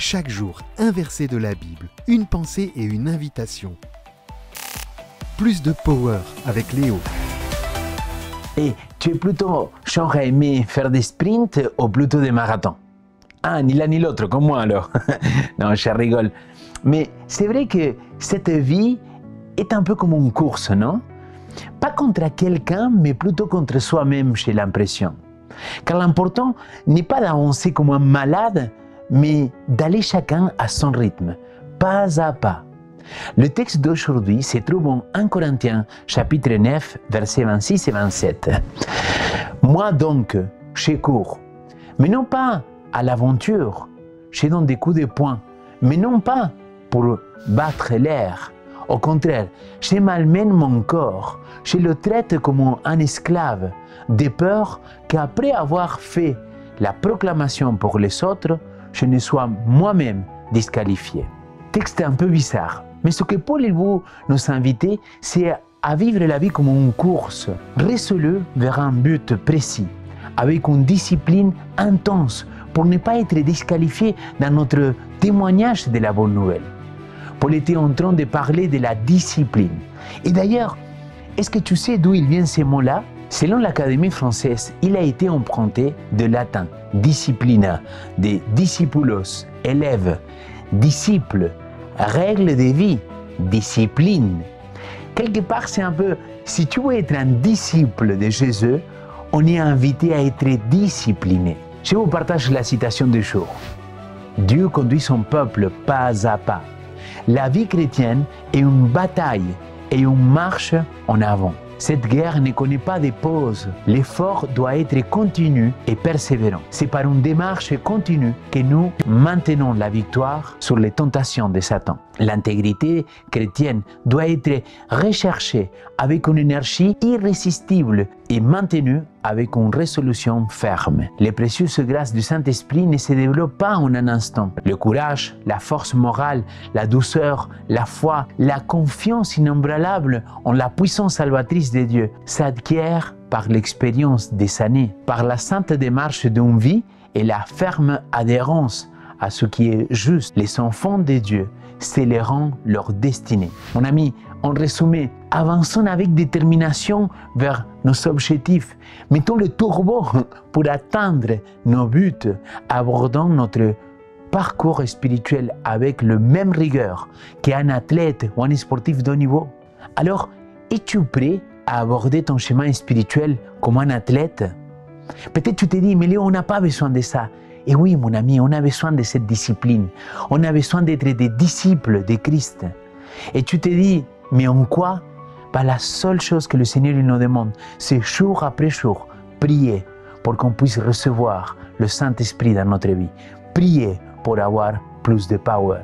Chaque jour, un verset de la Bible, une pensée et une invitation. Plus de power avec Léo. Et tu es plutôt genre à aimer faire des sprints ou plutôt des marathons? Ah, ni l'un ni l'autre, comme moi alors. Non, je rigole. Mais c'est vrai que cette vie est un peu comme une course, non? Pas contre quelqu'un, mais plutôt contre soi-même, j'ai l'impression. Car l'important n'est pas d'avancer comme un malade, mais d'aller chacun à son rythme, pas à pas. Le texte d'aujourd'hui se trouve en 1 Corinthiens, chapitre 9, versets 26 et 27. Moi donc, je cours, mais non pas à l'aventure, je donne des coups de poing, mais non pas pour battre l'air. Au contraire, je malmène mon corps, je le traite comme un esclave, de peur qu'après avoir fait la proclamation pour les autres, je ne sois moi-même disqualifié. Texte un peu bizarre, mais ce que Paul veut nous inviter, c'est à vivre la vie comme une course, résolue vers un but précis, avec une discipline intense pour ne pas être disqualifié dans notre témoignage de la bonne nouvelle. Paul était en train de parler de la discipline. Et d'ailleurs, est-ce que tu sais d'où il vient ces mots-là? Selon l'Académie française, il a été emprunté de latin, disciplina, de discipulos, élève, disciple, règle de vie, discipline. Quelque part, c'est un peu, si tu veux être un disciple de Jésus, on est invité à être discipliné. Je vous partage la citation du jour. Dieu conduit son peuple pas à pas. La vie chrétienne est une bataille et une marche en avant. Cette guerre ne connaît pas de pause. L'effort doit être continu et persévérant. C'est par une démarche continue que nous maintenons la victoire sur les tentations de Satan. L'intégrité chrétienne doit être recherchée avec une énergie irrésistible et maintenue avec une résolution ferme. Les précieuses grâces du Saint-Esprit ne se développent pas en un instant. Le courage, la force morale, la douceur, la foi, la confiance inébranlable en la puissance salvatrice de Dieu s'acquièrent par l'expérience des années, par la sainte démarche d'une vie et la ferme adhérence à ce qui est juste. Les enfants de Dieu scelléront leur destinée. Mon ami, en résumé, avançons avec détermination vers nos objectifs. Mettons le turbo pour atteindre nos buts. Abordons notre parcours spirituel avec le même rigueur qu'un athlète ou un sportif de haut niveau. Alors, es-tu prêt à aborder ton chemin spirituel comme un athlète? Peut-être tu te dis, mais Léo, on n'a pas besoin de ça. Et oui, mon ami, on a besoin de cette discipline. On a besoin d'être des disciples de Christ. Et tu te dis, mais en quoi? La seule chose que le Seigneur nous demande, c'est jour après jour, prier pour qu'on puisse recevoir le Saint-Esprit dans notre vie. Prier pour avoir plus de power.